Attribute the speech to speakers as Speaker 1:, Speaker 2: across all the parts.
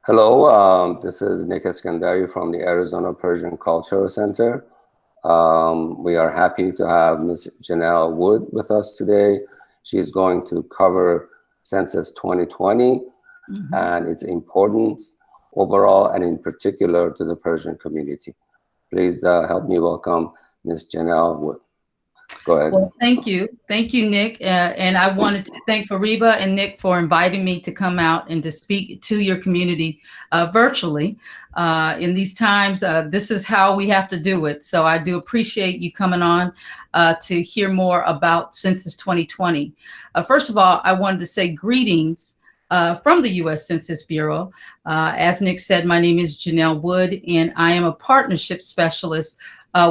Speaker 1: Hello, this is Nick Eskandari from the Arizona Persian Cultural Center. We are happy to have Ms. Janelle Wood with us today. She's going to cover Census 2020 and its importance overall and in particular to the Persian community. Please help me welcome Ms. Janelle Wood. Go ahead.
Speaker 2: Well, thank you. Thank you, Nick. And I wanted to thank Fariba and Nick for inviting me to come out and to speak to your community virtually. In these times, this is how we have to do it. So I do appreciate you coming on to hear more about Census 2020. First of all, I wanted to say greetings from the US Census Bureau. As Nick said, my name is Janelle Wood, and I am a partnership specialist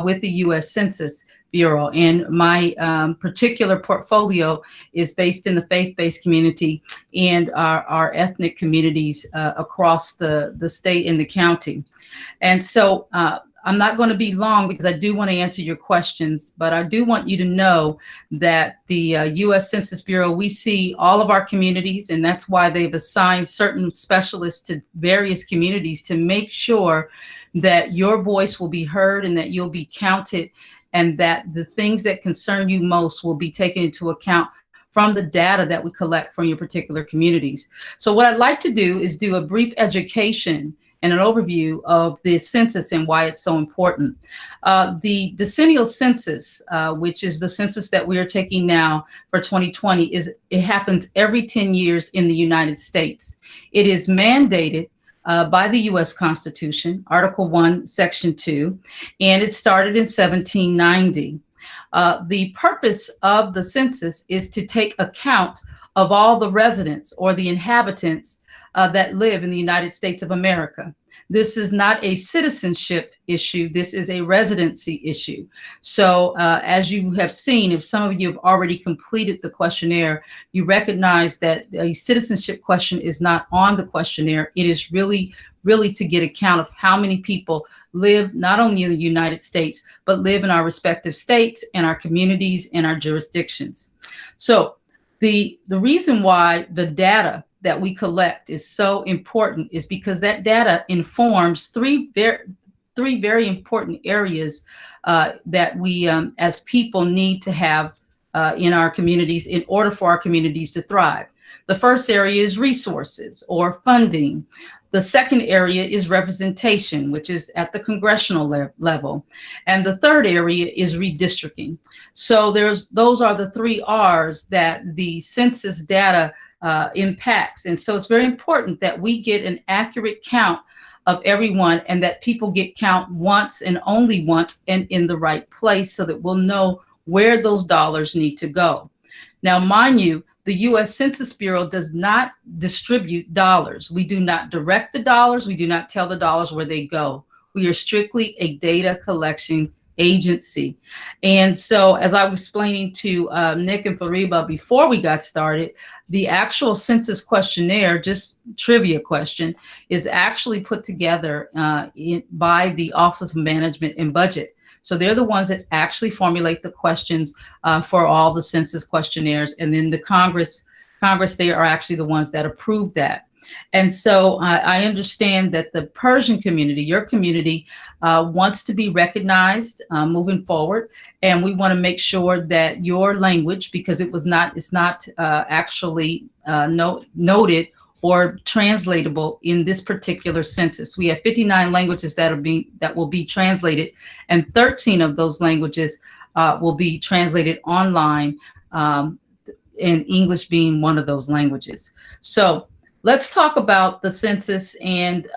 Speaker 2: with the US Census Bureau. And my particular portfolio is based in the faith-based community and our ethnic communities across the state and the county. And so I'm not going to be long because I do want to answer your questions, but I do want you to know that the US Census Bureau, we see all of our communities, and that's why they've assigned certain specialists to various communities to make sure that your voice will be heard and that you'll be counted, and that the things that concern you most will be taken into account from the data that we collect from your particular communities. So what I'd like to do is do a brief education and an overview of the census and why it's so important. The decennial census, which is the census that we are taking now for 2020, it happens every 10 years in the United States. It is mandated by the U.S. Constitution, Article 1, Section 2, and it started in 1790. The purpose of the census is to take account of all the residents or the inhabitants that live in the United States of America. This is not a citizenship issue. This is a residency issue. So as you have seen, if some of you have already completed the questionnaire, you recognize that a citizenship question is not on the questionnaire. It is really to get account of how many people live not only in the United States, but live in our respective states and our communities and our jurisdictions. So the reason why the data that we collect is so important is because that data informs three very important areas that we as people need to have in our communities in order for our communities to thrive. The first area is resources or funding. The second area is representation, which is at the congressional level. And the third area is redistricting. So those are the three R's that the census data impacts. And so it's very important that we get an accurate count of everyone and that people get count once and only once and in the right place so that we'll know where those dollars need to go. Now, mind you, the US Census Bureau does not distribute dollars. We do not direct the dollars. We do not tell the dollars where they go. We are strictly a data collection agency. And so as I was explaining to Nick and Fariba before we got started, the actual census questionnaire, just trivia question, is actually put together by the Office of Management and Budget. So they're the ones that actually formulate the questions for all the census questionnaires. And then the Congress, they are actually the ones that approve that. And so I understand that the Persian community, your community, wants to be recognized moving forward. And we want to make sure that your language, because it's not actually noted or translatable in this particular census. We have 59 languages that will be translated, and 13 of those languages will be translated online, and English being one of those languages. So let's talk about the census and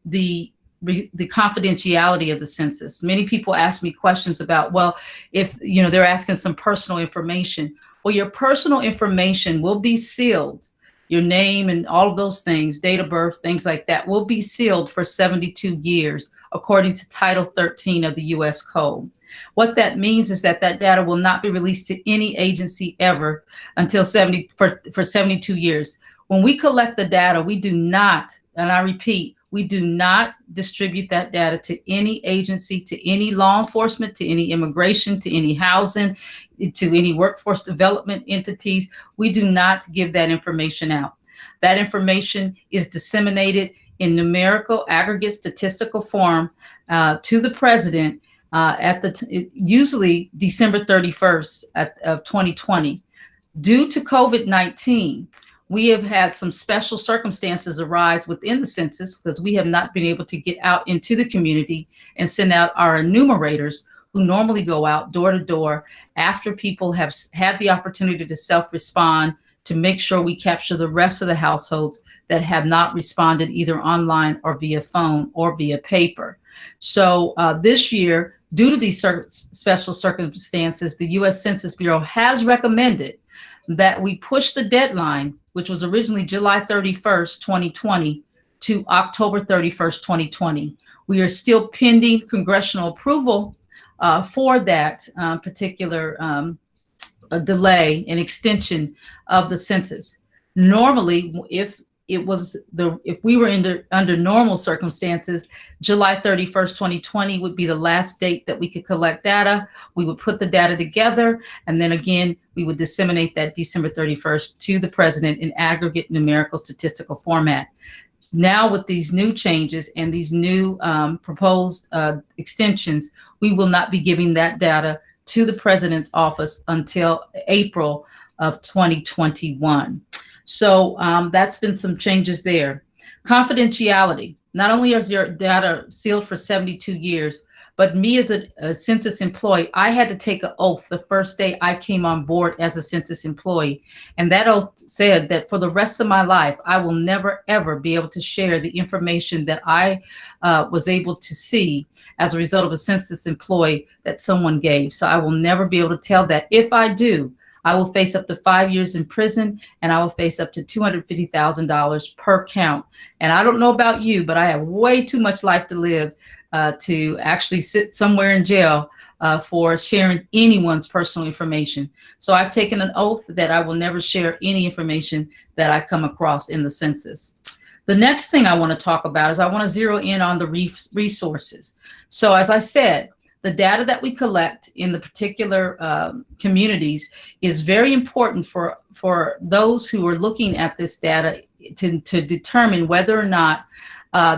Speaker 2: the confidentiality of the census. Many people ask me questions about, well, if they're asking some personal information. Well, your personal information will be sealed. Your name and all of those things, date of birth, things like that, will be sealed for 72 years, according to Title 13 of the U.S. Code. What that means is that data will not be released to any agency ever until for 72 years. When we collect the data, we do not, and I repeat, we do not distribute that data to any agency, to any law enforcement, to any immigration, to any housing, to any workforce development entities. We do not give that information out. That information is disseminated in numerical aggregate statistical form to the president usually December 31st of 2020. Due to COVID-19, we have had some special circumstances arise within the census because we have not been able to get out into the community and send out our enumerators who normally go out door to door after people have had the opportunity to self-respond to make sure we capture the rest of the households that have not responded either online or via phone or via paper. So this year, due to these special circumstances, the US Census Bureau has recommended that we push the deadline, which was originally July 31st, 2020, to October 31st, 2020. We are still pending congressional approval for that particular delay and extension of the census. Normally, if we were under normal circumstances, July 31st, 2020 would be the last date that we could collect data. We would put the data together, and then again, we would disseminate that December 31st to the president in aggregate numerical statistical format. Now, with these new changes and these new proposed extensions, we will not be giving that data to the president's office until April of 2021. So that's been some changes there. Confidentiality. Not only is your data sealed for 72 years, but me as a census employee, I had to take an oath the first day I came on board as a census employee. And that oath said that for the rest of my life, I will never, ever be able to share the information that I was able to see as a result of a census employee that someone gave. So I will never be able to tell that. If I do, I will face up to 5 years in prison, and I will face up to $250,000 per count. And I don't know about you, but I have way too much life to live to actually sit somewhere in jail for sharing anyone's personal information. So I've taken an oath that I will never share any information that I come across in the census. The next thing I want to talk about is I want to zero in on the resources. So as I said, the data that we collect in the particular communities is very important for those who are looking at this data to determine whether or not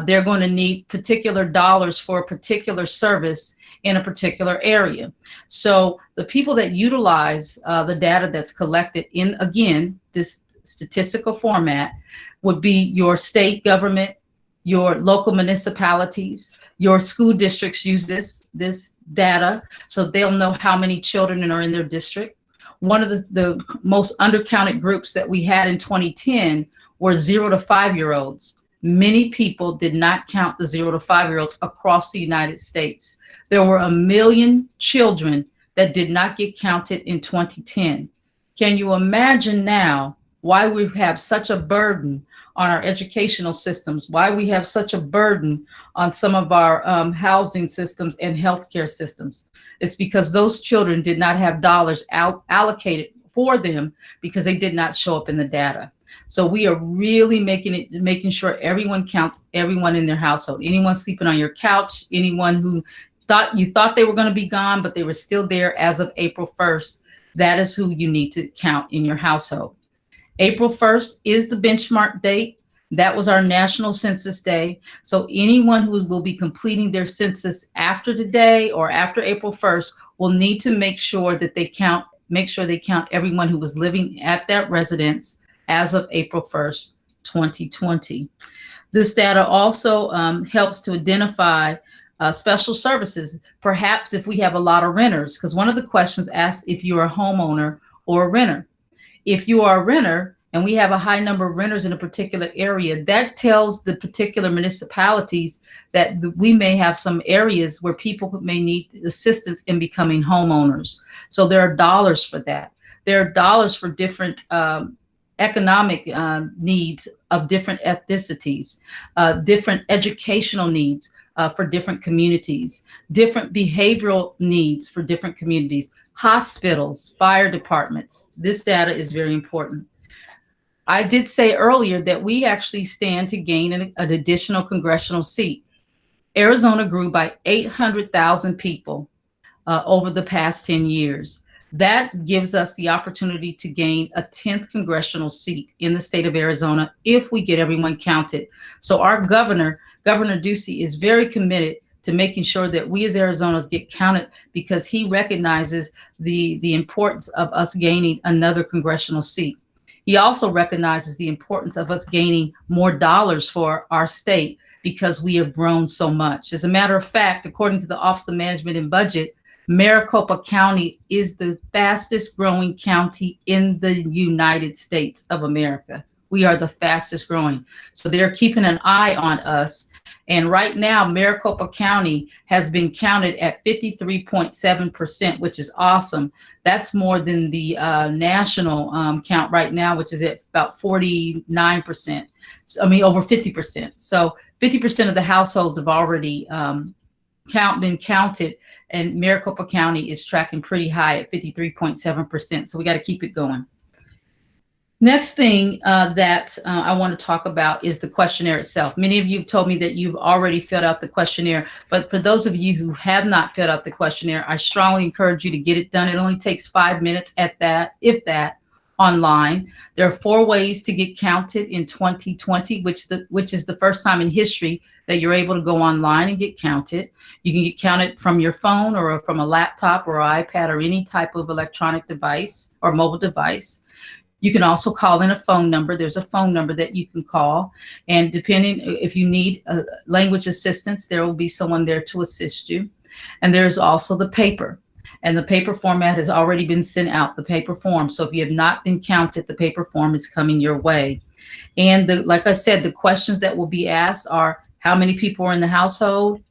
Speaker 2: they're going to need particular dollars for a particular service in a particular area. So the people that utilize the data that's collected in, again, this statistical format would be your state government, your local municipalities, your school districts use this data, so they'll know how many children are in their district. One of the most undercounted groups that we had in 2010 were 0 to 5-year-olds. Many people did not count the 0 to 5-year-olds across the United States. There were 1 million children that did not get counted in 2010. Can you imagine now why we have such a burden on our educational systems, why we have such a burden on some of our housing systems and healthcare systems? It's because those children did not have dollars allocated for them because they did not show up in the data. So we are really making sure everyone counts everyone in their household. Anyone sleeping on your couch, anyone who you thought they were going to be gone, but they were still there as of April 1st. That is who you need to count in your household. April 1st is the benchmark date. That was our National Census Day. So anyone who will be completing their census after today or after April 1st will need to make sure that they count everyone who was living at that residence as of April 1st, 2020. This data also helps to identify special services, perhaps if we have a lot of renters, because one of the questions asked if you're a homeowner or a renter. If you are a renter and we have a high number of renters in a particular area, that tells the particular municipalities that we may have some areas where people may need assistance in becoming homeowners. So there are dollars for that. There are dollars for different economic needs of different ethnicities, different educational needs for different communities, different behavioral needs for different communities, hospitals, fire departments. This data is very important. I did say earlier that we actually stand to gain an additional congressional seat. Arizona grew by 800,000 people over the past 10 years. That gives us the opportunity to gain a 10th congressional seat in the state of Arizona if we get everyone counted. So our governor, Governor Ducey, is very committed to making sure that we as Arizonans get counted, because he recognizes the importance of us gaining another congressional seat. He also recognizes the importance of us gaining more dollars for our state because we have grown so much. As a matter of fact, according to the Office of Management and Budget, Maricopa County is the fastest growing county in the United States of America. We are the fastest growing. So they're keeping an eye on us. And right now, Maricopa County has been counted at 53.7%, which is awesome. That's more than the national count right now, which is at about 49%. So, I mean, over 50%. So 50% of the households have already been counted, and Maricopa County is tracking pretty high at 53.7%. So we got to keep it going. Next thing that I want to talk about is the questionnaire itself. Many of you have told me that you've already filled out the questionnaire, but for those of you who have not filled out the questionnaire, I strongly encourage you to get it done. It only takes 5 minutes at that, if that, online. There are 4 ways to get counted in 2020, which is the first time in history that you're able to go online and get counted. You can get counted from your phone or from a laptop or iPad or any type of electronic device or mobile device. You can also call in a phone number. There's a phone number that you can call. And depending if you need language assistance, there will be someone there to assist you. And there's also the paper. And the paper format has already been sent out, the paper form. So if you have not been counted, the paper form is coming your way. And like I said, the questions that will be asked are how many people are in the household,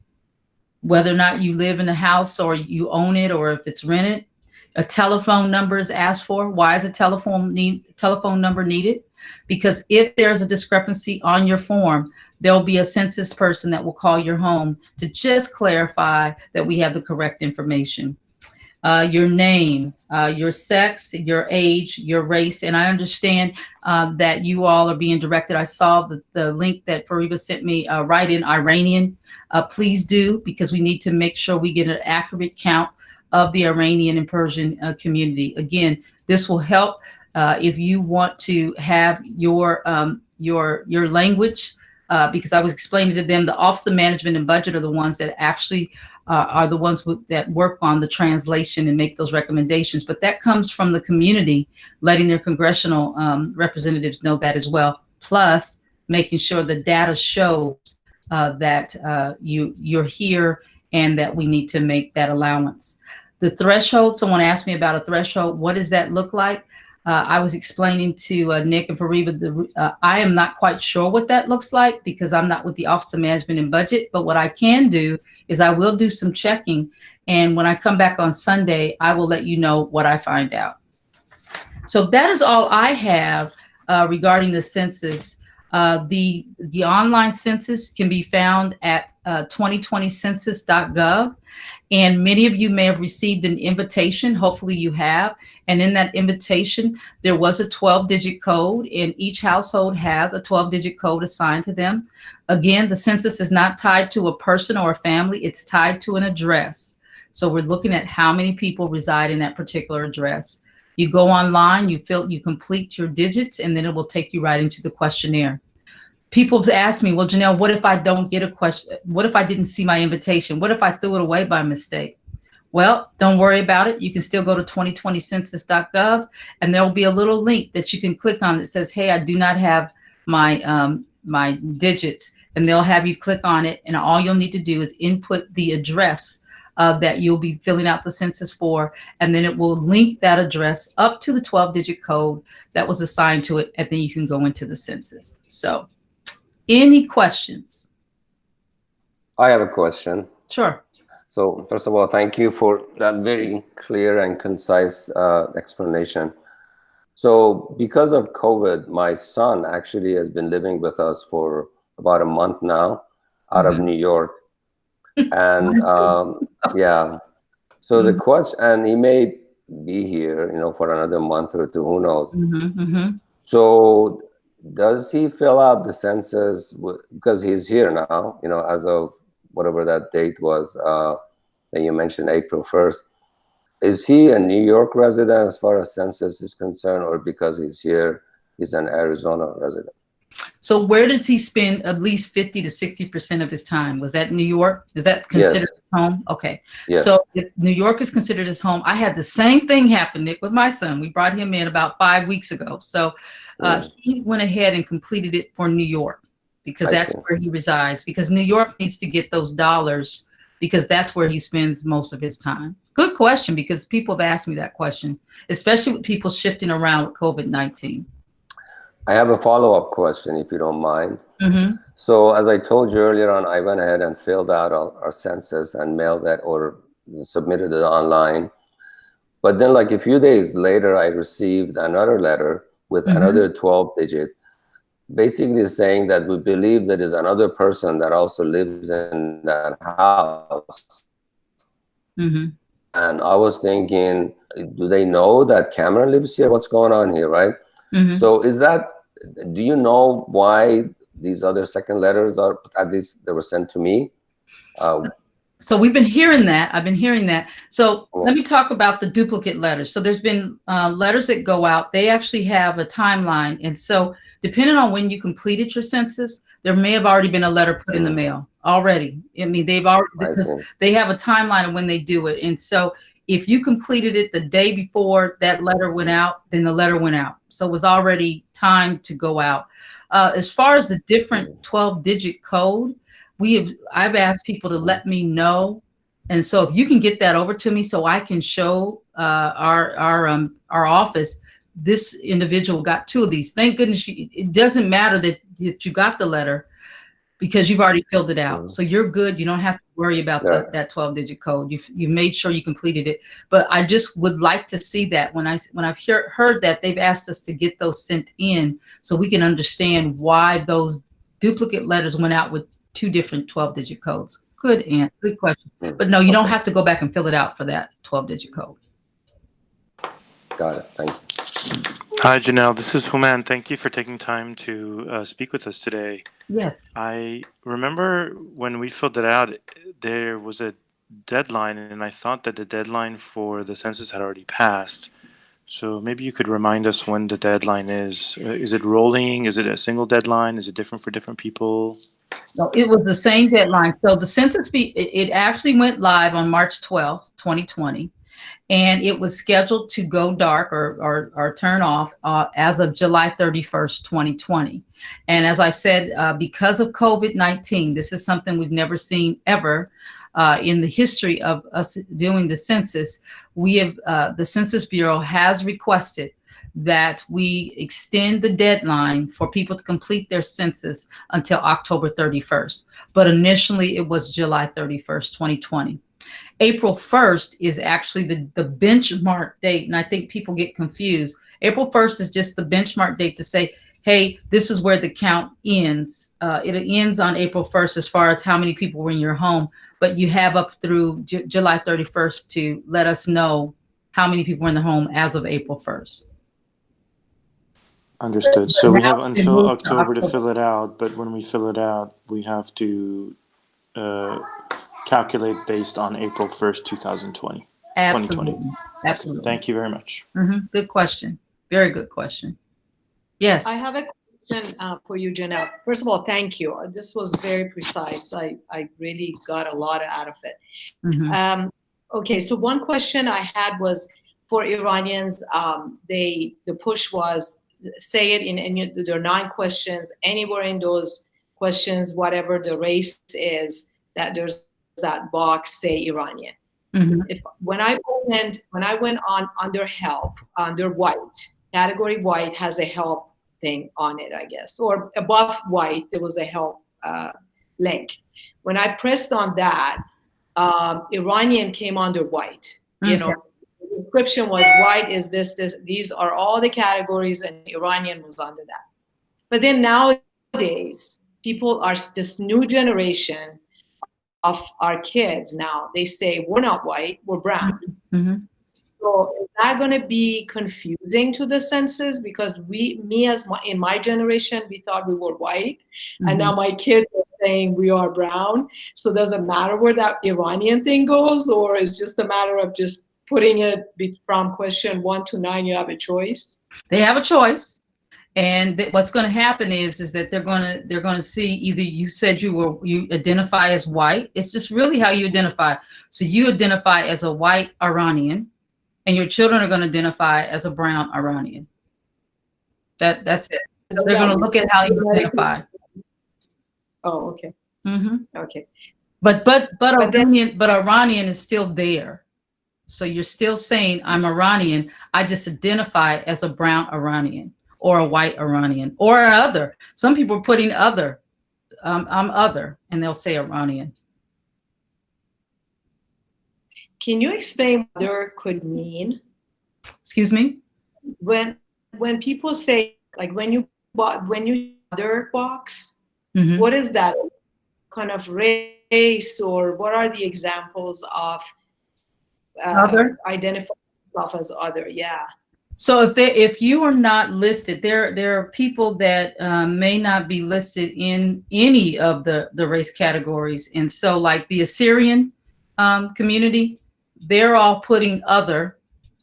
Speaker 2: whether or not you live in the house or you own it or if it's rented. A telephone number is asked for. Why is a telephone number needed? Because if there's a discrepancy on your form, there'll be a census person that will call your home to just clarify that we have the correct information. Your name, your sex, your age, your race. And I understand that you all are being directed. I saw the link that Fariba sent me right in Iranian. Please do, because we need to make sure we get an accurate count of the Iranian and Persian community. Again, this will help if you want to have your language, because I was explaining to them the Office of Management and Budget are the ones that actually are the ones that work on the translation and make those recommendations. But that comes from the community, letting their congressional representatives know that as well. Plus, making sure the data shows that you're here and that we need to make that allowance. The threshold, someone asked me about a threshold. What does that look like? I was explaining to Nick and Fariba, I am not quite sure what that looks like because I'm not with the Office of Management and Budget, but what I can do is I will do some checking. And when I come back on Sunday, I will let you know what I find out. So that is all I have regarding the census. The online census can be found at 2020census.gov. And many of you may have received an invitation. Hopefully you have. And in that invitation, there was a 12-digit code, and each household has a 12-digit code assigned to them. Again, the census is not tied to a person or a family. It's tied to an address. So we're looking at how many people reside in that particular address. You go online, you complete your digits, and then it will take you right into the questionnaire. People have asked me, well, Janelle, what if I don't get a question? What if I didn't see my invitation? What if I threw it away by mistake? Well, don't worry about it. You can still go to 2020census.gov, and there will be a little link that you can click on that says, hey, I do not have my my digits, and they'll have you click on it. And all you'll need to do is input the address that you'll be filling out the census for, and then it will link that address up to the 12-digit code that was assigned to it, and then you can go into the census. So any questions?
Speaker 1: I have a question.
Speaker 2: Sure.
Speaker 1: So first of all, thank you for that very clear and concise explanation. So because of COVID, my son actually has been living with us for about a month now out of New York. And yeah, so the question, and he may be here, for another month or two, who knows? So does he fill out the census because he's here now, as of whatever that date was that you mentioned, April 1st. Is he a New York resident as far as census is concerned, or because he's here, he's an Arizona resident?
Speaker 2: So where does he spend at least 50 to 60% of his time? Was that New York? Is that considered
Speaker 1: Yes.
Speaker 2: his home? Okay.
Speaker 1: Yes.
Speaker 2: So if New York is considered his home, I had the same thing happen, Nick, with my son. We brought him in about 5 weeks ago. So he went ahead and completed it for New York because that's where he resides, because New York needs to get those dollars because that's where he spends most of his time. Good question, because people have asked me that question, especially with people shifting around with COVID-19.
Speaker 1: I have a follow-up question, if you don't mind.
Speaker 2: Mm-hmm.
Speaker 1: So as I told you earlier on, I went ahead and filled out our census and mailed that or submitted it online. But then like a few days later, I received another letter with another 12-digit, basically saying that we believe there is another person that also lives in that house. And I was thinking, do they know that Cameron lives here? What's going on here, right? So is that, do you know why these other second letters are, at least they were sent to me?
Speaker 2: So we've been hearing that. I've been hearing that. So let me talk about the duplicate letters. So there's been letters that go out. They actually have a timeline. And so depending on when you completed your census, there may have already been a letter put in the mail already. I mean, they've already, because they have a timeline of when they do it. And so if you completed it the day before that letter went out, then the letter went out. So it was already time to go out. As far as the different 12-digit code, I've asked people to let me know. And so if you can get that over to me so I can show our office, this individual got 2 of these. Thank goodness it doesn't matter that you got the letter because you've already filled it out. So you're good. You don't have to worry about that 12-digit code. You made sure you completed it. But I just would like to see that when I've heard that they've asked us to get those sent in so we can understand why those duplicate letters went out with 2 different 12-digit codes. Good, Ann. Good question. But no, you don't have to go back and fill it out for that 12-digit code.
Speaker 1: Got it. Thank you.
Speaker 3: Hi, Janelle. This is Human. Thank you for taking time to speak with us today.
Speaker 2: Yes.
Speaker 3: I remember when we filled it out, there was a deadline, and I thought that the deadline for the census had already passed. So maybe you could remind us when the deadline is. Is it rolling? Is it a single deadline? Is it different for different people?
Speaker 2: No, it was the same deadline. So the census it actually went live on March 12th, 2020. And it was scheduled to go dark or turn off as of July 31st, 2020. And as I said, because of COVID-19, this is something we've never seen ever in the history of us doing the census. We have the Census Bureau has requested that we extend the deadline for people to complete their census until October 31st. But initially it was July 31st, 2020. April 1st is actually the benchmark date. And I think people get confused. April 1st is just the benchmark date to say, hey, this is where the count ends. It ends on April 1st as far as how many people were in your home. But you have up through July 31st to let us know how many people were in the home as of April 1st.
Speaker 3: Understood. So we have until October to fill it out. But when we fill it out, we have to calculate based on April 1st, 2020.
Speaker 2: Absolutely.
Speaker 3: 2020.
Speaker 2: Absolutely.
Speaker 3: Thank you very much.
Speaker 2: Good question. Very good question. Yes.
Speaker 4: I have a question for you, Janelle. First of all, thank you. This was very precise. I really got a lot out of it. Okay, so one question I had was for Iranians, the push was say it in there are 9 questions. Anywhere in those questions, whatever the race is, that there's that box say Iranian. When I went on under help, under white, category white has a help thing on it, I guess, or above white, there was a help link. When I pressed on that, Iranian came under white. You know, the description was white is this, these are all the categories, and Iranian was under that. But then nowadays, people are this new generation of our kids now, they say we're not white, we're brown. So is that going to be confusing to the census? Because in my generation, we thought we were white, and now my kids are saying we are brown. So does it matter where that Iranian thing goes, or is just a matter of just putting it from question 1 to 9, you have a choice?
Speaker 2: They have a choice. And what's going to happen is that they're going to see either you said you identify as white. It's just really how you identify. So you identify as a white Iranian, and your children are going to identify as a brown Iranian. That's it. So they're going to look at how you identify.
Speaker 4: Oh, okay.
Speaker 2: Mm-hmm.
Speaker 4: Okay.
Speaker 2: But Iranian is still there. So you're still saying I'm Iranian. I just identify as a brown Iranian or a white Iranian or other. Some people are putting other. I'm other, and they'll say Iranian.
Speaker 4: Can you explain what other could mean?
Speaker 2: Excuse me?
Speaker 4: When people say, like, when you other box,
Speaker 2: Mm-hmm.
Speaker 4: what is that kind of race, or what are the examples of
Speaker 2: Other?
Speaker 4: identifying yourself as other? Yeah.
Speaker 2: So if you are not listed, there are people that may not be listed in any of the race categories. And so like the Assyrian community, they're all putting other,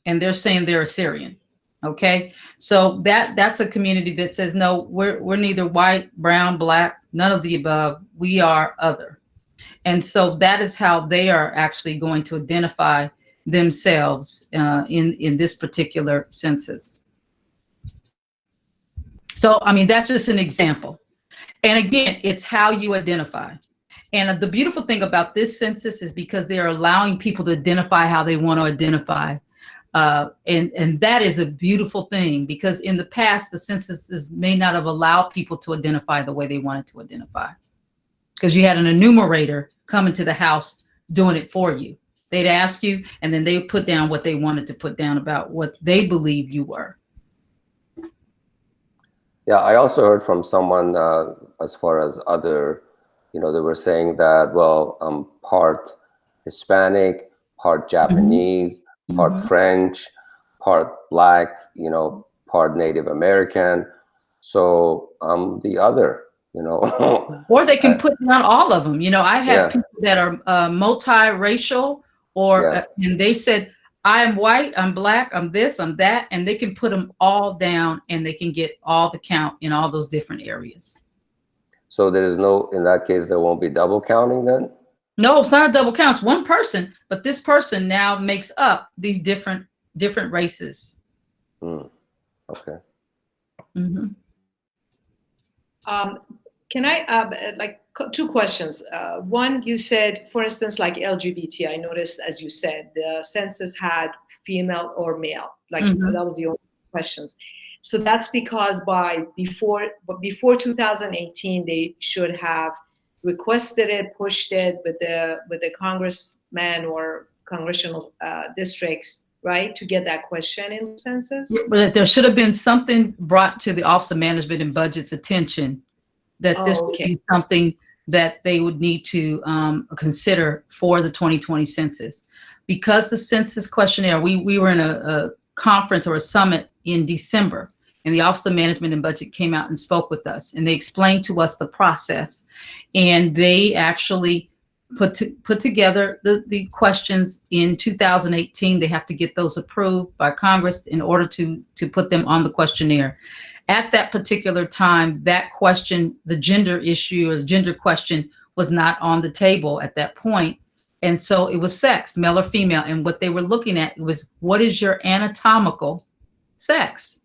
Speaker 2: and they're saying they're Assyrian. Okay. So that's a community that says, no, we're neither white, brown, black, none of the above. We are other. And so that is how they are actually going to identify themselves in this particular census. So, I mean, that's just an example. And again, it's how you identify. And the beautiful thing about this census is because they're allowing people to identify how they want to identify. And that is a beautiful thing, because in the past, the censuses may not have allowed people to identify the way they wanted to identify, because you had an enumerator coming to the house doing it for you. They'd ask you, and then they put down what they wanted to put down about what they believed you were.
Speaker 1: Yeah, I also heard from someone as far as other, they were saying that, well, I'm part Hispanic, part Japanese,
Speaker 2: Mm-hmm.
Speaker 1: part French, part Black, part Native American. So I'm the other.
Speaker 2: Or they can put down all of them. I have people that are multiracial, and they said, I'm white, I'm black, I'm this, I'm that, and they can put them all down, and they can get all the count in all those different areas.
Speaker 1: So in that case, there won't be double counting then?
Speaker 2: No, it's not a double count. It's one person, but this person now makes up these different races.
Speaker 1: Okay.
Speaker 2: Mm-hmm.
Speaker 4: Can I two questions? One, you said, for instance, like LGBT, I noticed, as you said, the census had female or male.
Speaker 2: Mm-hmm.
Speaker 4: That was the only questions. So that's because before 2018, they should have requested it, pushed it with the congressman or congressional districts, right, to get that question in the census.
Speaker 2: Yeah, but there should have been something brought to the Office of Management and Budget's attention that this would be something that they would need to consider for the 2020 census. Because the census questionnaire, we were in a conference or a summit in December, and the Office of Management and Budget came out and spoke with us, and they explained to us the process, and they actually put together the questions in 2018. They have to get those approved by Congress in order to put them on the questionnaire. At that particular time, that question, the gender issue or the gender question, was not on the table at that point. And so it was sex, male or female. And what they were looking at was, what is your anatomical sex?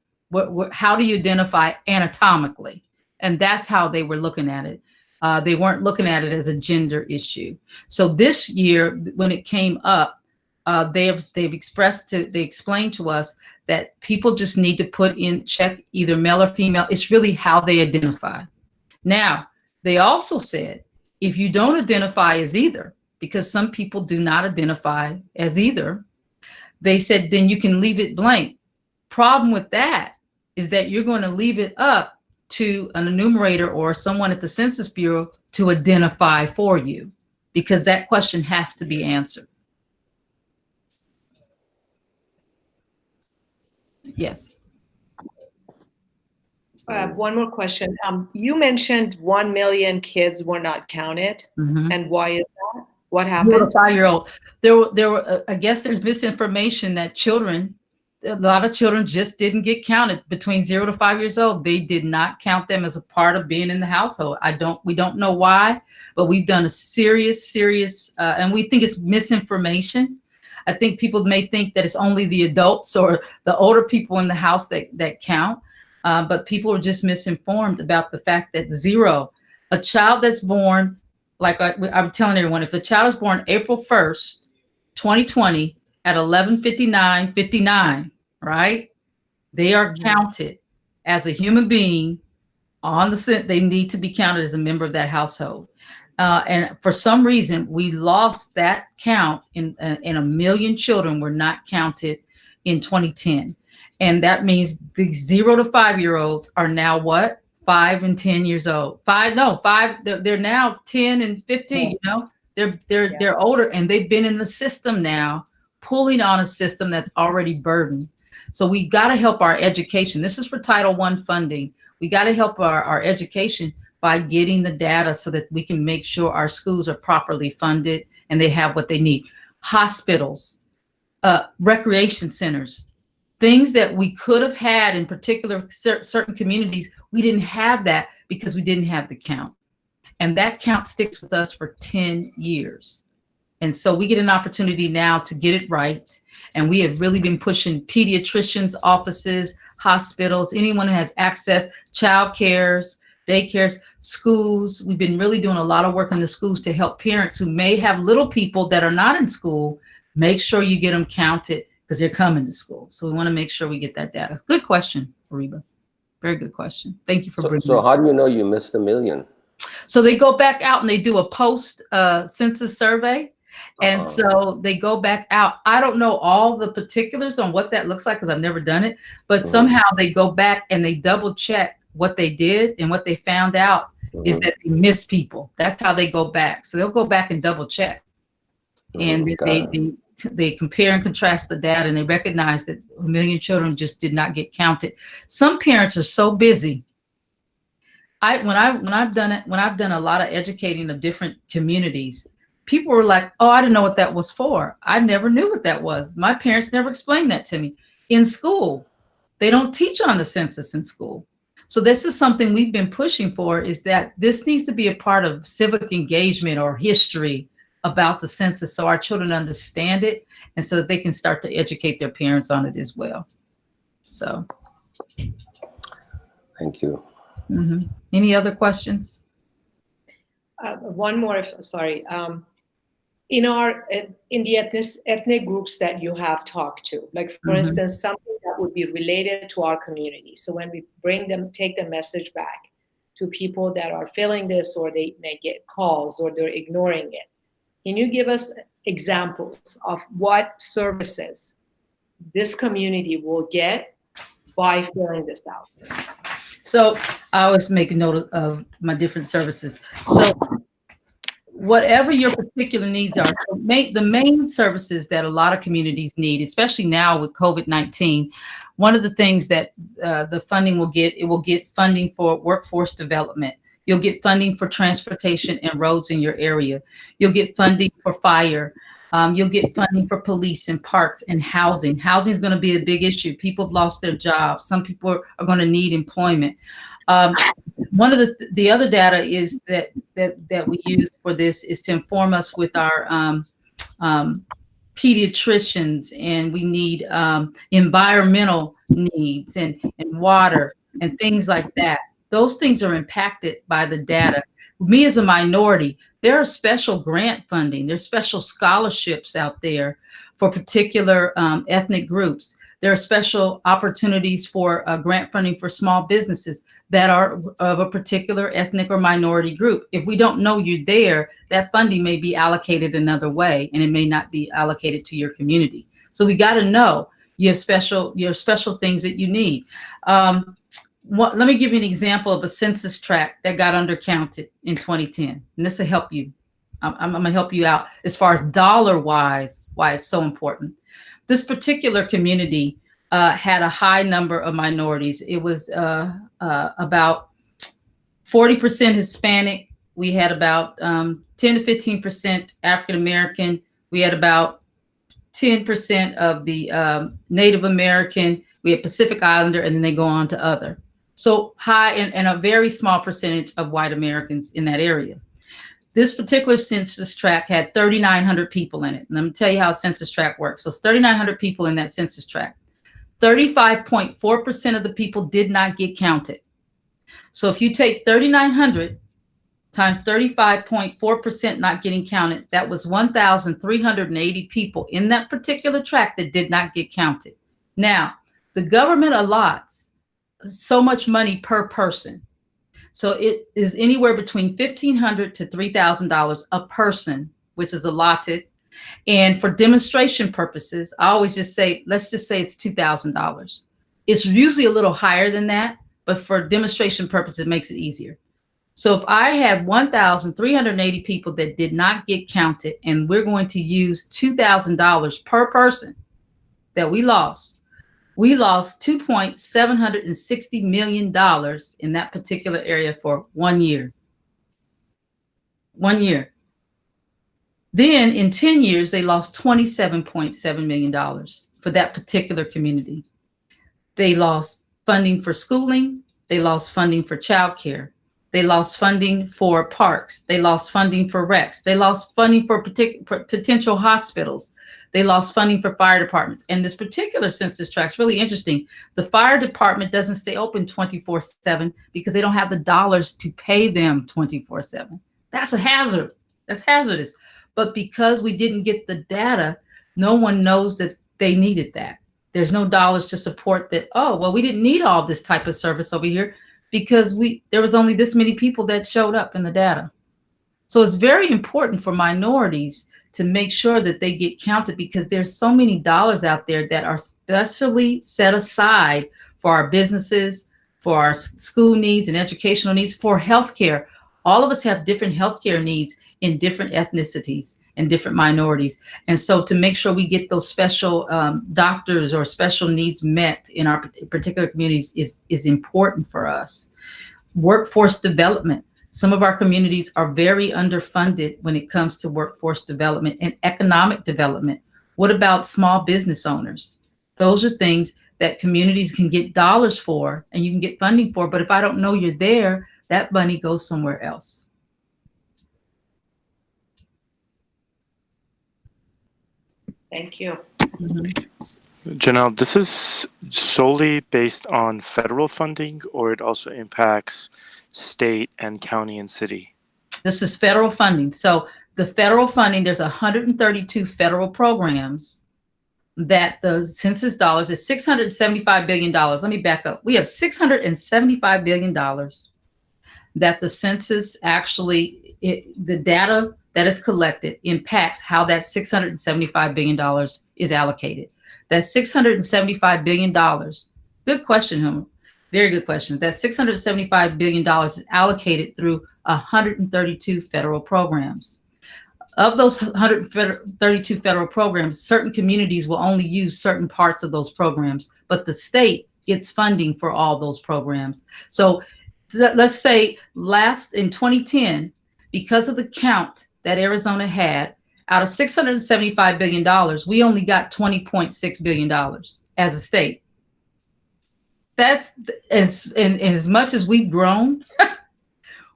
Speaker 2: How do you identify anatomically? And that's how they were looking at it. They weren't looking at it as a gender issue. So this year, when it came up, they explained to us that people just need to check either male or female. It's really how they identify. Now, they also said, if you don't identify as either, because some people do not identify as either, they said, then you can leave it blank. Problem with that is that you're going to leave it up to an enumerator or someone at the Census Bureau to identify for you, because that question has to be answered. Yes.
Speaker 4: One more question. You mentioned 1 million kids were not counted.
Speaker 2: Mm-hmm.
Speaker 4: And why is that? What
Speaker 2: 0
Speaker 4: happened?
Speaker 2: to 5-year-old. There were, I guess there's misinformation that a lot of children just didn't get counted between 0 to 5 years old. They did not count them as a part of being in the household. We don't know why, but we've done a serious, and we think it's misinformation. I think people may think that it's only the adults or the older people in the house that count, but people are just misinformed about the fact that a child that's born, like I'm telling everyone, if the child is born April 1st, 2020 at 11:59:59, right? They are counted as a human being on the, they need to be counted as a member of that household. And for some reason, we lost that count in 1 million children were not counted in 2010. And that means the 0 to 5-year-olds are now what? 5 and 10 years old. They're now 10 and 15, you know? They're older, and they've been in the system now, pulling on a system that's already burdened. So we got to help our education. This is for Title I funding. We got to help our education by getting the data so that we can make sure our schools are properly funded and they have what they need. Hospitals, recreation centers, things that we could have had in particular certain communities, we didn't have that because we didn't have the count. And that count sticks with us for 10 years. And so we get an opportunity now to get it right. And we have really been pushing pediatricians' offices, hospitals, anyone who has access, child cares, daycares, schools. We've been really doing a lot of work in the schools to help parents who may have little people that are not in school. Make sure you get them counted because they're coming to school. So we want to make sure we get that data. Good question, Reba. Very good question. Thank you for bringing
Speaker 1: So how do you know you missed 1 million?
Speaker 2: So they go back out and they do a post census survey. And so they go back out. I don't know all the particulars on what that looks like because I've never done it, but somehow they go back and they double check what they did, and what they found out is that they miss people. That's how they go back. So they'll go back and double check. And they compare and contrast the data, and they recognize that 1 million children just did not get counted. Some parents are so busy. When I've done a lot of educating of different communities, people were like, oh, I didn't know what that was for. I never knew what that was. My parents never explained that to me. In school, they don't teach on the census in school. So this is something we've been pushing for, is that this needs to be a part of civic engagement or history about the census so our children understand it and so that they can start to educate their parents on it as well. So.
Speaker 1: Thank you.
Speaker 2: Any other questions?
Speaker 4: One more, sorry. In the ethnic groups that you have talked to, like for instance, something that would be related to our community. So when we take the message back to people that are feeling this, or they may get calls, or they're ignoring it, can you give us examples of what services this community will get by filling this out?
Speaker 2: So I always make a note of my different services. So whatever your particular needs are, so the main services that a lot of communities need, especially now with COVID-19, one of the things that the funding will get funding for workforce development. You'll get funding for transportation and roads in your area. You'll get funding for fire. You'll get funding for police and parks and housing. Housing is going to be a big issue. People have lost their jobs. Some people are going to need employment. One of the other data is that we use for this is to inform us with our pediatricians, and we need environmental needs and water and things like that. Those things are impacted by the data. Me as a minority, there are special grant funding. There's special scholarships out there for particular ethnic groups. There are special opportunities for grant funding for small businesses that are of a particular ethnic or minority group. If we don't know you're there, that funding may be allocated another way, and it may not be allocated to your community. So we got to know you have special things that you need. Let me give you an example of a census tract that got undercounted in 2010, and this will help you. I'm going to help you out as far as dollar-wise why it's so important. This particular community had a high number of minorities. It was about 40% Hispanic we had about 10 to 15% African American. We had about 10% of the Native American. We had Pacific Islander, and then they go on to other. So high and a very small percentage of white Americans in that area. This particular census tract had 3,900 people in it. Let me tell you how a census tract works. So 3,900 people in that census tract. 35.4% of the people did not get counted. So if you take 3,900 times 35.4% not getting counted, that was 1,380 people in that particular tract that did not get counted. Now, the government allots so much money per person. So it is anywhere between $1,500 to $3,000 a person, which is allotted. And for demonstration purposes, I always just say, let's just say it's $2,000. It's usually a little higher than that, but for demonstration purposes, it makes it easier. So if I have 1,380 people that did not get counted, and we're going to use $2,000 per person that we lost $2.760 million in that particular area for 1 year. 1 year. Then in 10 years, they lost $27.7 million for that particular community. They lost funding for schooling. They lost funding for childcare. They lost funding for parks. They lost funding for recs. They lost funding for potential hospitals. They lost funding for fire departments. And this particular census tract is really interesting. The fire department doesn't stay open 24/7 because they don't have the dollars to pay them 24/7. That's a hazard. That's hazardous. But because we didn't get the data, no one knows that they needed that. There's no dollars to support that. Oh, well, we didn't need all this type of service over here because there was only this many people that showed up in the data. So it's very important for minorities to make sure that they get counted because there's so many dollars out there that are specially set aside for our businesses, for our school needs and educational needs, for healthcare. All of us have different healthcare needs in different ethnicities and different minorities. And so to make sure we get those special doctors or special needs met in our particular communities is important for us. Workforce development. Some of our communities are very underfunded when it comes to workforce development and economic development. What about small business owners? Those are things that communities can get dollars for and you can get funding for. But if I don't know you're there, that money goes somewhere else.
Speaker 4: Thank you.
Speaker 3: Janelle, this is solely based on federal funding, or it also impacts state and county and city?
Speaker 2: This is federal funding. So the federal funding, there's 132 federal programs that the census dollars is $675 billion. Let me back up. We have $675 billion that the census actually, the data that is collected impacts how that $675 billion is allocated. That $675 billion, good question, Homer. Very good question. That $675 billion is allocated through 132 federal programs. Of those 132 federal programs, certain communities will only use certain parts of those programs, but the state gets funding for all those programs. So let's say in 2010, because of the count that Arizona had, out of $675 billion, we only got $20.6 billion as a state. That's as much as we've grown,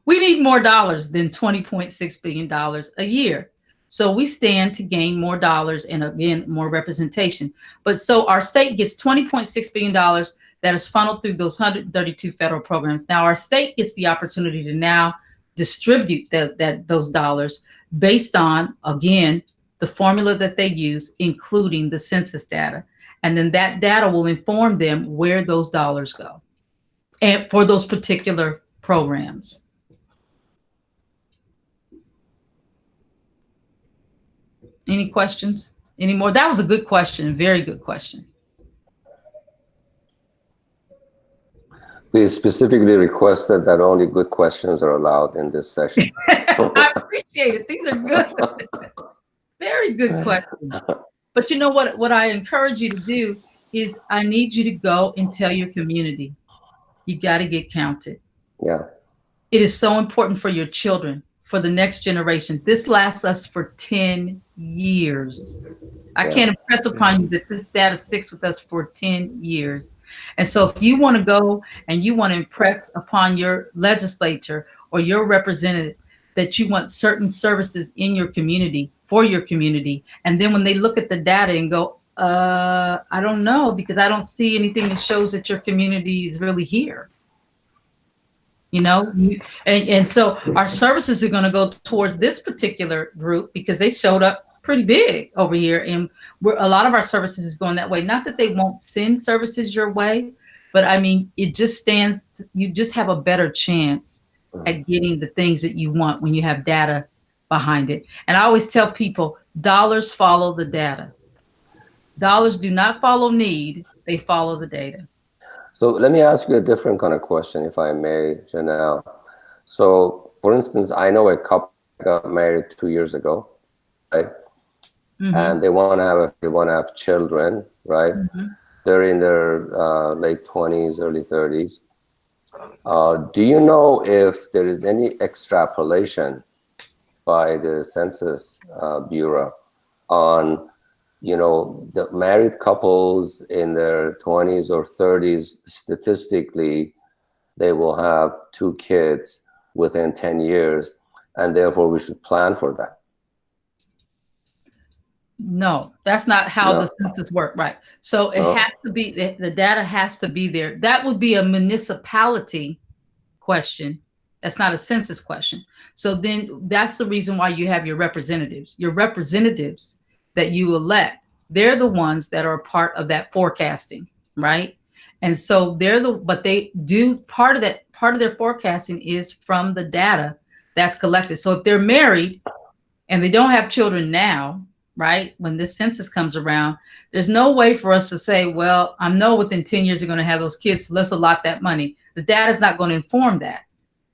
Speaker 2: we need more dollars than $20.6 billion a year. So we stand to gain more dollars and again, more representation. But so our state gets $20.6 billion that is funneled through those 132 federal programs. Now our state gets the opportunity to now distribute those dollars based on, again, the formula that they use, including the census data. And then that data will inform them where those dollars go and for those particular programs. Any questions? Any more? That was a good question. Very good question.
Speaker 1: We specifically requested that only good questions are allowed in this session.
Speaker 2: I appreciate it. These are good. Very good questions. But you know what I encourage you to do is I need you to go and tell your community, you got to get counted.
Speaker 1: Yeah.
Speaker 2: It is so important for your children. for the next generation. This lasts us for 10 years. I can't impress upon you that this data sticks with us for 10 years. And so if you want to go and you want to impress upon your legislature or your representative that you want certain services in your community, for your community, and then when they look at the data and go, I don't know, because I don't see anything that shows that your community is really here. You know, and so our services are going to go towards this particular group because they showed up pretty big over here, and a lot of our services is going that way. Not that they won't send services your way, but I mean, it just stands. You just have a better chance at getting the things that you want when you have data behind it. And I always tell people, dollars follow the data. Dollars do not follow need; they follow the data.
Speaker 1: So let me ask you a different kind of question, if I may, Janelle. So, for instance, I know a couple got married 2 years ago, right? Mm-hmm. And they want to have children, right? Mm-hmm. They're in their late 20s, early 30s. Do you know if there is any extrapolation by the Census Bureau on, you know, the married couples in their 20s or 30s, statistically, they will have 2 kids within 10 years, and therefore we should plan for that?
Speaker 2: No, that's not how the census works, right? So it has to be, the data has to be there. That would be a municipality question. That's not a census question. So then that's the reason why you have your representatives. Your representatives that you elect, they're the ones that are part of that forecasting, right? And so but they do part of their forecasting is from the data that's collected. So if they're married and they don't have children now, right, when this census comes around, there's no way for us to say, well, I know within 10 years you're going to have those kids, so let's allot that money. The data is not going to inform that.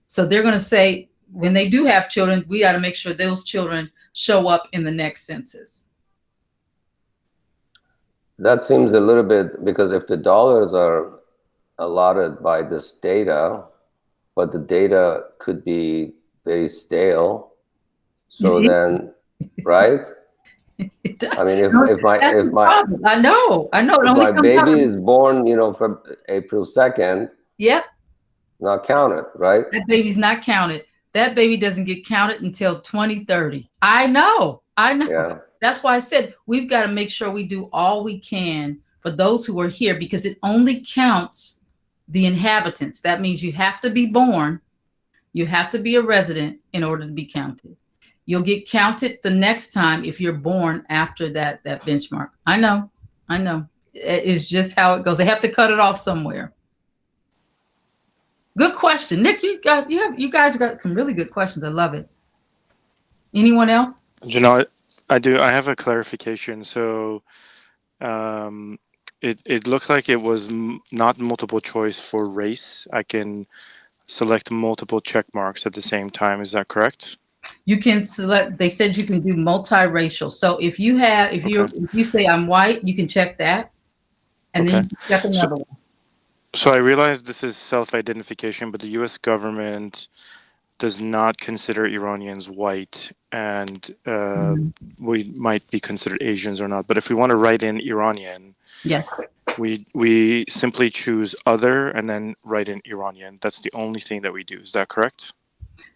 Speaker 2: So they're going to say, when they do have children, we got to make sure those children show up in the next census.
Speaker 1: That seems a little bit, because if the dollars are allotted by this data, but the data could be very stale, so then, right? I mean, if my
Speaker 2: I know.
Speaker 1: If my baby is born, you know, from April 2nd,
Speaker 2: yep,
Speaker 1: not counted, right?
Speaker 2: That baby's not counted. That baby doesn't get counted until 2030. I know. Yeah. That's why I said we've got to make sure we do all we can for those who are here, because it only counts the inhabitants. That means you have to be born, you have to be a resident in order to be counted. You'll get counted the next time if you're born after that benchmark. I know. It's just how it goes. They have to cut it off somewhere. Good question, Nick. You guys got some really good questions. I love it. Anyone else?
Speaker 3: Janelle, I do. I have a clarification. So, it looked like it was not multiple choice for race. I can select multiple check marks at the same time. Is that correct?
Speaker 2: You can select. They said you can do multiracial. So if you say I'm white, you can check that, and then you can check another one.
Speaker 3: So I realize this is self-identification, but the U.S. government does not consider Iranians white, and we might be considered Asians or not. But if we want to write in Iranian,
Speaker 2: yeah,
Speaker 3: we simply choose other and then write in Iranian. That's the only thing that we do. Is that correct?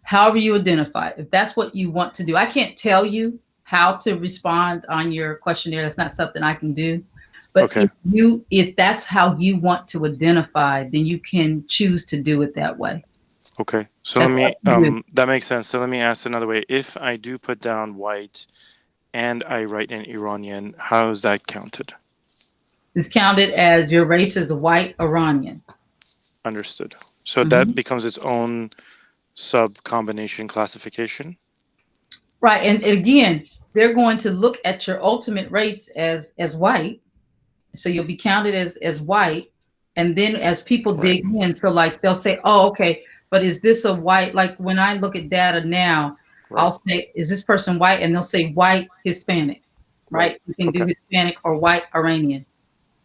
Speaker 2: However you identify, if that's what you want to do. I can't tell you how to respond on your questionnaire. That's not something I can do. But if that's how you want to identify, then you can choose to do it that way.
Speaker 3: Okay. So that makes sense. So let me ask another way. If I do put down white and I write in Iranian, how is that counted?
Speaker 2: It's counted as your race is white Iranian.
Speaker 3: Understood. So that becomes its own sub-combination classification?
Speaker 2: Right. And again, they're going to look at your ultimate race as white. So you'll be counted as white. And then as people dig in, so like they'll say, oh, okay, but is this a white? Like when I look at data now, I'll say, is this person white? And they'll say white Hispanic, right? You can do Hispanic or white Iranian.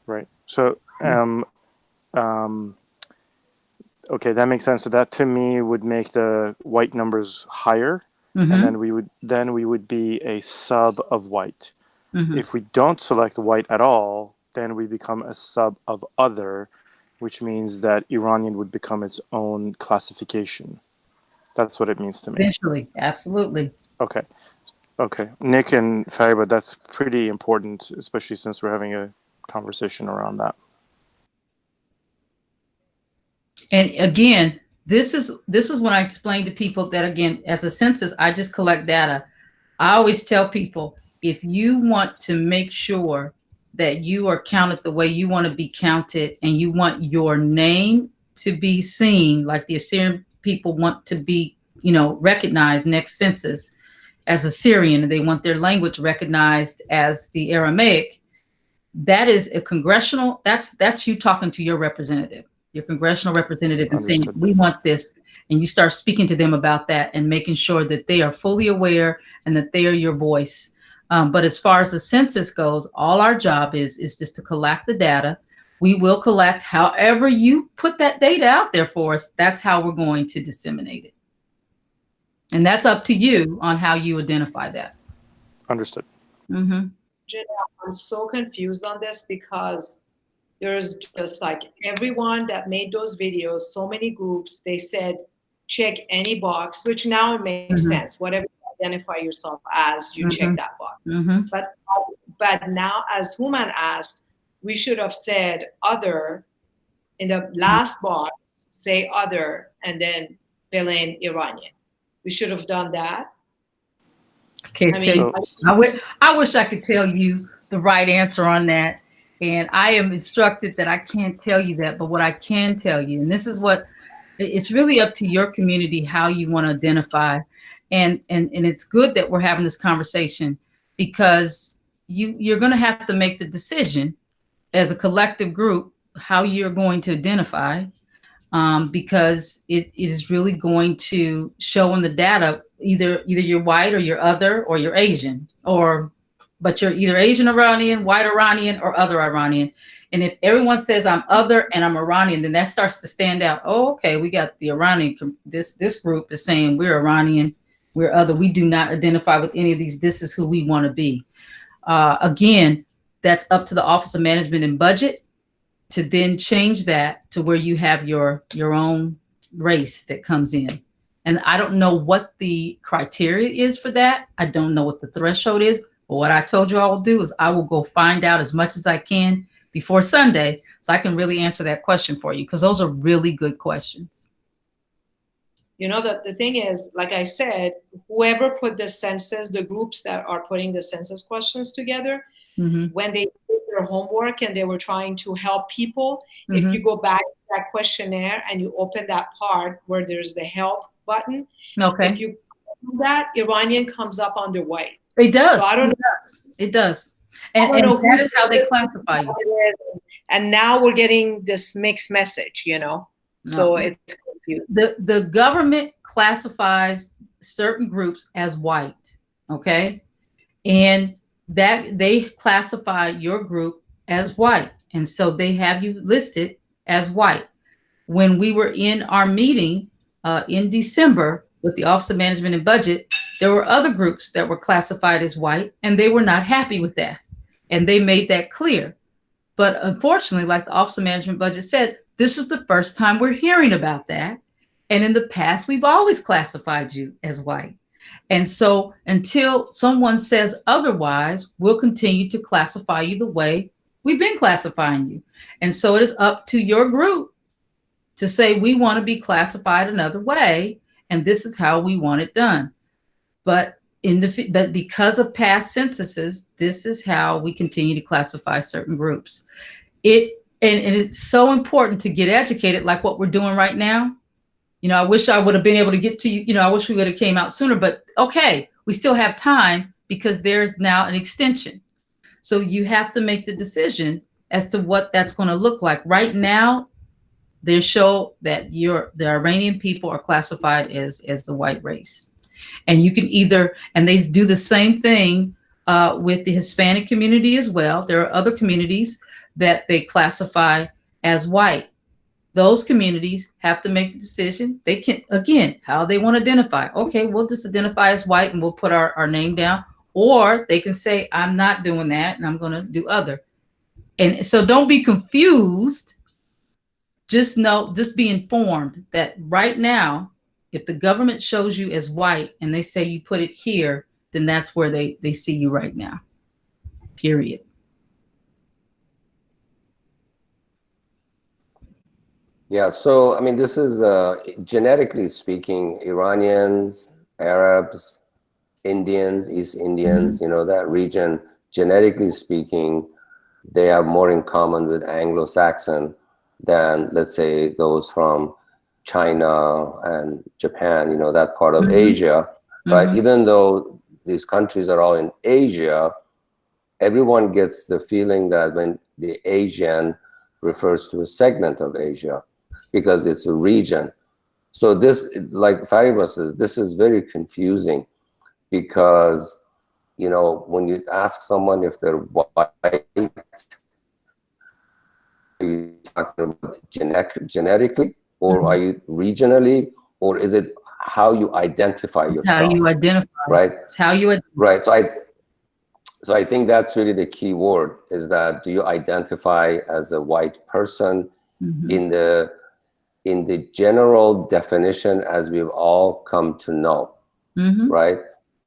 Speaker 3: Right. So, okay, that makes sense. So that to me would make the white numbers higher and then we would be a sub of white. If we don't select white at all, then we become a sub of other, which means that Iranian would become its own classification. That's what it means to me.
Speaker 2: Eventually, absolutely.
Speaker 3: Okay. Okay. Nick and Fariba, that's pretty important, especially since we're having a conversation around that.
Speaker 2: And again, this is when I explain to people that, again, as a census, I just collect data. I always tell people, if you want to make sure that you are counted the way you want to be counted, and you want your name to be seen, like the Assyrian people want to be, recognized next census as Assyrian, and they want their language recognized as the Aramaic, that is a congressional, that's you talking to your representative, your congressional representative, and saying, we want this. And you start speaking to them about that and making sure that they are fully aware and that they are your voice. But as far as the census goes, all our job is just to collect the data. We will collect however you put that data out there for us. That's how we're going to disseminate it. And that's up to you on how you identify that.
Speaker 3: Understood.
Speaker 4: Janelle, I'm so confused on this, because there's just like everyone that made those videos, so many groups, they said, check any box, which now it makes sense. Whatever you identify yourself as, you check that box. But now, as Human asked, we should have said other in the last box, say other, and then fill in Iranian. We should have done that.
Speaker 2: I wish I could tell you the right answer on that. And I am instructed that I can't tell you that, but what I can tell you, and this is what, it's really up to your community how you want to identify. And it's good that we're having this conversation, because you're going to have to make the decision as a collective group how you're going to identify, because it is really going to show in the data, either you're white or you're other or you're Asian, but you're either Asian Iranian, white Iranian, or other Iranian. And if everyone says I'm other and I'm Iranian, then that starts to stand out. Oh, okay, we got the Iranian, this group is saying we're Iranian, we're other, we do not identify with any of these, this is who we want to be. Again, that's up to the Office of Management and Budget to then change that to where you have your own race that comes in. And I don't know what the criteria is for that. I don't know what the threshold is. But what I told you I will do is I will go find out as much as I can before Sunday, so I can really answer that question for you, because those are really good questions.
Speaker 4: The thing is, like I said, whoever put the census, the groups that are putting the census questions together, when they did their homework and they were trying to help people, if you go back to that questionnaire and you open that part where there's the help button, if you do that, Iranian comes up under white.
Speaker 2: It does.
Speaker 4: So I don't know.
Speaker 2: It does. And that is how they classify you.
Speaker 4: And now we're getting this mixed message, so it's confusing.
Speaker 2: The government classifies certain groups as white, okay? And that they classify your group as white. And so they have you listed as white. When we were in our meeting in December with the Office of Management and Budget, there were other groups that were classified as white, and they were not happy with that. And they made that clear. But unfortunately, like the Office of Management Budget said, this is the first time we're hearing about that. And in the past, we've always classified you as white. And so until someone says otherwise, we'll continue to classify you the way we've been classifying you. And so it is up to your group to say, we want to be classified another way, and this is how we want it done. But because of past censuses, this is how we continue to classify certain groups. And it's so important to get educated, like what we're doing right now. I wish I would have been able to get to you. I wish we would have came out sooner, but okay, we still have time because there's now an extension. So you have to make the decision as to what that's going to look like. Right now, they show that the Iranian people are classified as the white race. And you can and they do the same thing with the Hispanic community as well. There are other communities that they classify as white. those communities have to make the decision. They can, again, how they want to identify. Okay, we'll just identify as white and we'll put our name down. Or they can say, I'm not doing that and I'm going to do other. And so don't be confused. Just know, just be informed that right now, if the government shows you as white and they say you put it here, then that's where they see you right now. Period.
Speaker 1: Yeah, so I mean, this is genetically speaking, Iranians, Arabs, Indians, East Indians, you know, that region, genetically speaking, they have more in common with Anglo-Saxon than, let's say, those from China and Japan, you know, that part of Asia, right? Even though these countries are all in Asia, everyone gets the feeling that when the Asian refers to a segment of Asia, because it's a region. So this, like Fariba says, this is very confusing because, you know, when you ask someone if they're white, are you talking about genetically, or are you regionally, or is it how you identify yourself?
Speaker 2: How you identify,
Speaker 1: right?
Speaker 2: It's how you identify.
Speaker 1: Right. So I think that's really the key word, is that do you identify as a white person in the general definition as we've all come to know, right?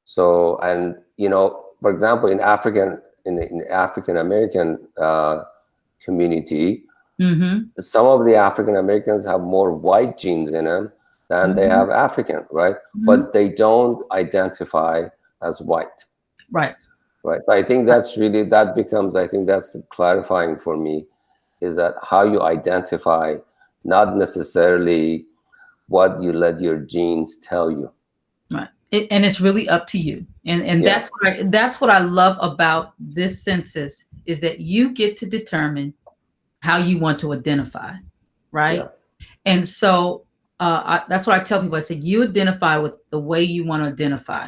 Speaker 1: So, and you know, for example, in the African American community, some of the African Americans have more white genes in them than they have African, right? But they don't identify as white,
Speaker 2: right?
Speaker 1: Right. I think that's really, that becomes, I think that's clarifying for me, is that how you identify, not necessarily what you let your genes tell you.
Speaker 2: Right. And it's really up to you. And yeah. that's what I love about this census, is that you get to determine how you want to identify, right? Yeah. And so that's what I tell people. I say, you identify with the way you want to identify.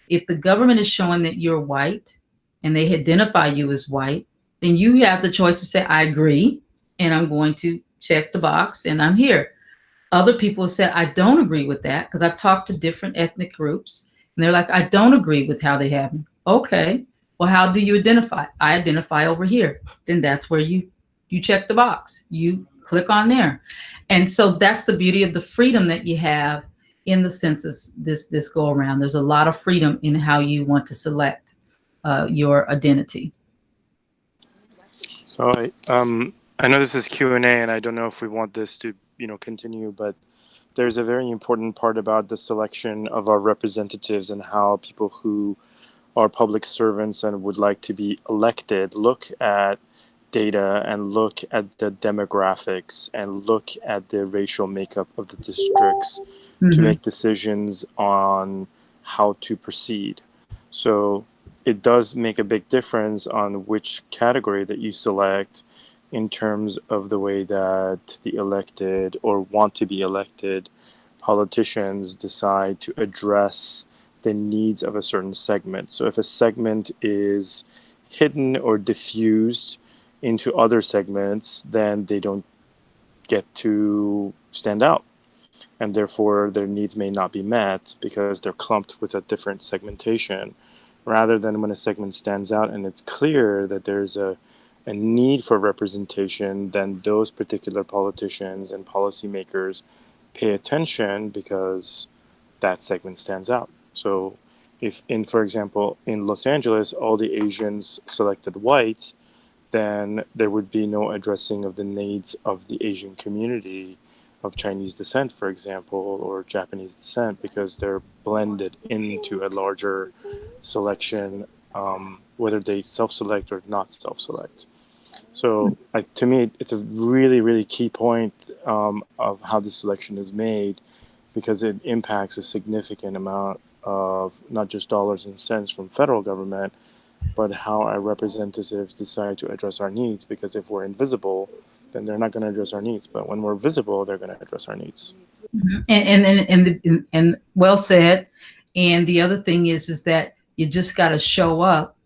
Speaker 2: If the government is showing that you're white and they identify you as white, then you have the choice to say, I agree, and I'm going to check the box and I'm here. Other people say, I don't agree with that, because I've talked to different ethnic groups and they're like, I don't agree with how they have me. Okay, well, how do you identify? I identify over here. Then that's where you check the box. You click on there. And so that's the beauty of the freedom that you have in the census this go around. There's a lot of freedom in how you want to select your identity.
Speaker 3: So I know this is Q&A, and I don't know if we want this to continue, but there's a very important part about the selection of our representatives and how people who are public servants and would like to be elected look at data and look at the demographics and look at the racial makeup of the districts to make decisions on how to proceed. So it does make a big difference on which category that you select in terms of the way that the elected or want to be elected politicians decide to address the needs of a certain segment. So if a segment is hidden or diffused into other segments, then they don't get to stand out. And therefore their needs may not be met because they're clumped with a different segmentation, rather than when a segment stands out and it's clear that there's a need for representation, then those particular politicians and policymakers pay attention because that segment stands out. So if for example, in Los Angeles, all the Asians selected white, then there would be no addressing of the needs of the Asian community of Chinese descent, for example, or Japanese descent, because they're blended into a larger selection, whether they self-select or not self-select. So to me, it's a really, really key point of how this selection is made, because it impacts a significant amount of not just dollars and cents from federal government, but how our representatives decide to address our needs. Because if we're invisible, then they're not going to address our needs. But when we're visible, they're going to address our needs.
Speaker 2: And well said. And the other thing is that you just got to show up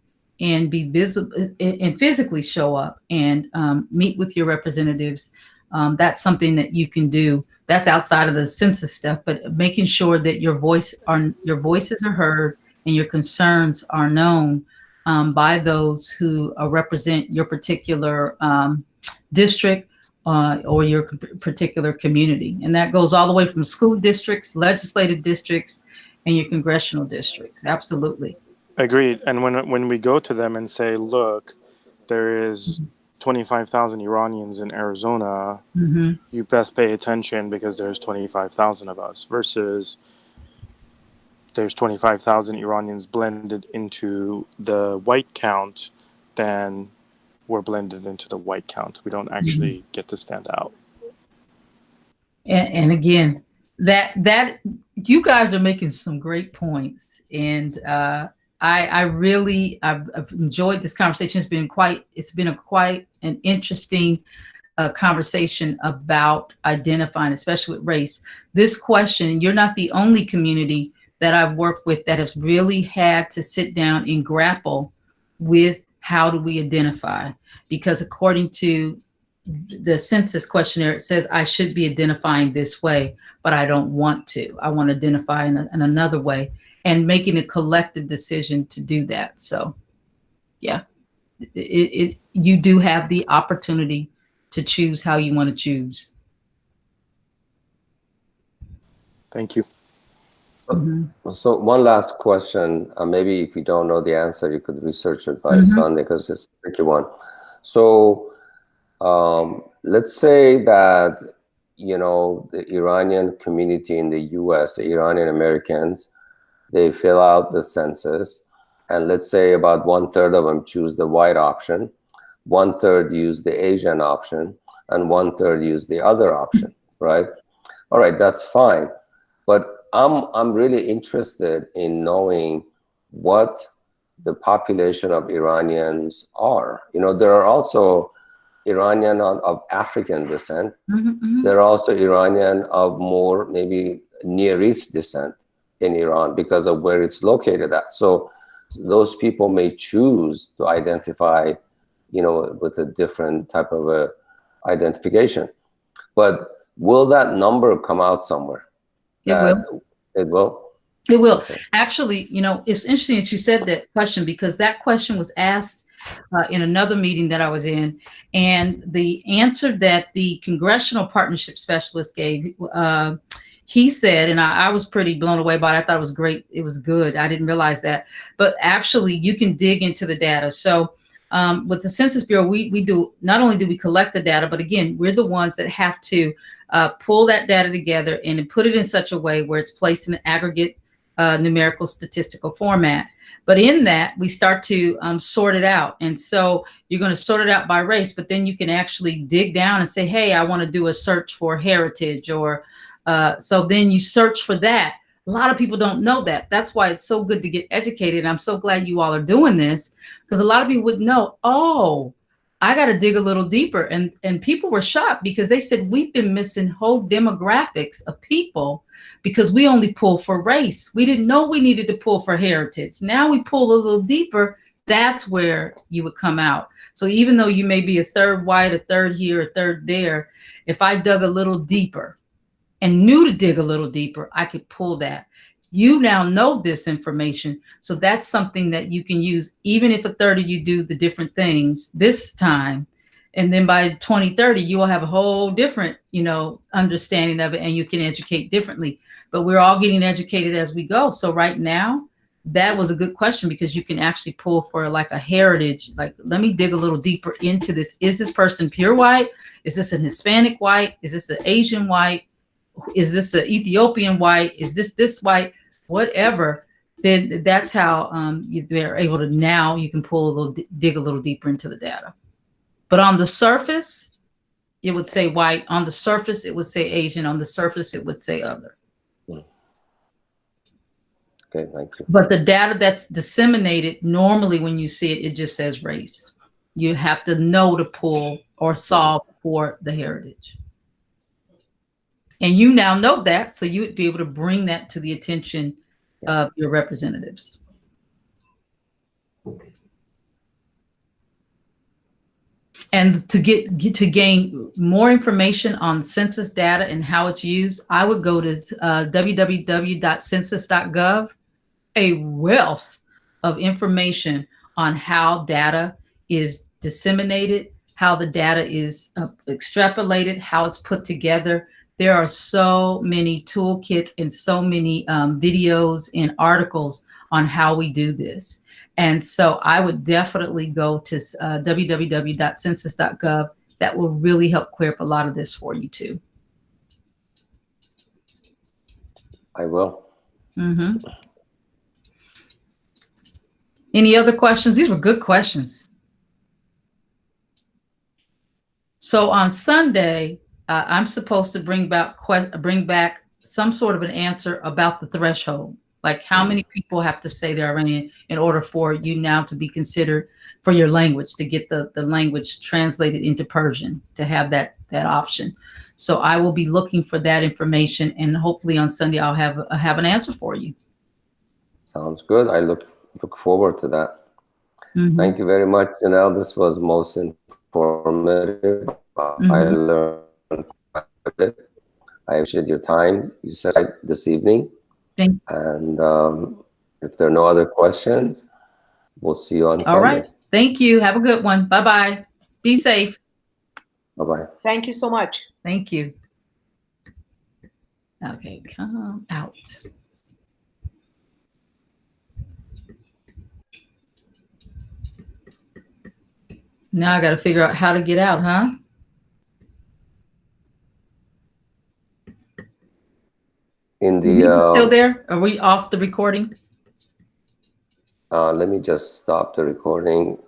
Speaker 2: and be visible and physically show up and meet with your representatives That's something that you can do. That's outside of the census stuff, but making sure that your voices are heard and your concerns are known by those who represent your particular district or your particular community. And that goes all the way from school districts, legislative districts, and your congressional districts. Absolutely.
Speaker 3: Agreed. And when we go to them and say, look, there is 25,000 Iranians in Arizona, you best pay attention because there's 25,000 of us, versus there's 25,000 Iranians blended into the white count, then we're blended into the white count. We don't actually get to stand out.
Speaker 2: And again, that you guys are making some great points, and I've enjoyed this conversation. It's been quite an interesting conversation about identifying, especially with race. This question, you're not the only community that I've worked with that has really had to sit down and grapple with how do we identify, because according to the census questionnaire, it says I should be identifying this way, but I don't want to. I want to identify in another way, and making a collective decision to do that. So yeah, you do have the opportunity to choose how you want to choose.
Speaker 3: Thank you.
Speaker 1: So one last question. Maybe if you don't know the answer, you could research it by Sunday, because it's a tricky one. So let's say that, the Iranian community in the US, the Iranian Americans, they fill out the census, and let's say about 1/3 of them choose the white option, 1/3 use the Asian option, and 1/3 use the other option, right? All right, that's fine. But I'm really interested in knowing what the population of Iranians are. There are also Iranian of African descent. There are also Iranian of more maybe Near East descent in Iran because of where it's located at. So those people may choose to identify, with a different type of a identification. But will that number come out somewhere?
Speaker 2: It will.
Speaker 1: It will?
Speaker 2: It will.
Speaker 1: Okay.
Speaker 2: Actually, it's interesting that you said that question, because that question was asked in another meeting that I was in, and the answer that the Congressional Partnership Specialist gave, he said, and I was pretty blown away by it. I thought it was great. It was good. I didn't realize that. But actually, you can dig into the data. So with the Census Bureau, we do, not only do we collect the data, but again, we're the ones that have to pull that data together and put it in such a way where it's placed in an aggregate numerical statistical format. But in that, we start to sort it out. And so you're going to sort it out by race, but then you can actually dig down and say, hey, I want to do a search for heritage, or so then you search for that. A lot of people don't know that. That's why it's so good to get educated. And I'm so glad you all are doing this, because a lot of people wouldn't know, oh, I got to dig a little deeper. And people were shocked, because they said, we've been missing whole demographics of people because we only pull for race. We didn't know we needed to pull for heritage. Now we pull a little deeper. That's where you would come out. So even though you may be a third white, a third here, a third there, if I dug a little deeper and knew to dig a little deeper, I could pull that. You now know this information. So that's something that you can use, even if a third of you do the different things this time. And then by 2030, you will have a whole different, understanding of it, and you can educate differently. But we're all getting educated as we go. So right now, that was a good question, because you can actually pull for like a heritage. Like, let me dig a little deeper into this. Is this person pure white? Is this an Hispanic white? Is this an Asian white? Is this an Ethiopian white? Is this white? Whatever. Then that's how they're able to, now you can pull a little, dig a little deeper into the data. But on the surface, it would say white. On the surface, it would say Asian. On the surface, it would say other.
Speaker 1: Okay, thank you.
Speaker 2: But the data that's disseminated, normally when you see it, it just says race. You have to know to pull or solve for the heritage. And you now know that, so you would be able to bring that to the attention of your representatives. And to gain more information on census data and how it's used, I would go to www.census.gov. A wealth of information on how data is disseminated, how the data is extrapolated, how it's put together. There are so many toolkits and so many videos and articles on how we do this. And so I would definitely go to www.census.gov. That will really help clear up a lot of this for you too.
Speaker 1: I will.
Speaker 2: Mm-hmm. Any other questions? These were good questions. So on Sunday, I'm supposed to bring back some sort of an answer about the threshold. Like how many people have to say they're Iranian in order for you now to be considered for your language, to get the language translated into Persian, to have that option. So I will be looking for that information, and hopefully on Sunday I'll have an answer for you.
Speaker 1: Sounds good. I look forward to that.
Speaker 2: Mm-hmm.
Speaker 1: Thank you very much, Janelle. This was most informative.
Speaker 2: Mm-hmm.
Speaker 1: I learned it. I appreciate your time you said this evening.
Speaker 2: Thank you.
Speaker 1: And if there are no other questions, we'll see you on Sunday.
Speaker 2: All right. Thank you. Have a good one. Bye-bye. Be safe.
Speaker 1: Bye-bye.
Speaker 4: Thank you so much.
Speaker 2: Thank you. Okay, come out. Now I got to figure out how to get out, huh?
Speaker 1: In the
Speaker 2: still there? Are we off the recording?
Speaker 1: Let me just stop the recording.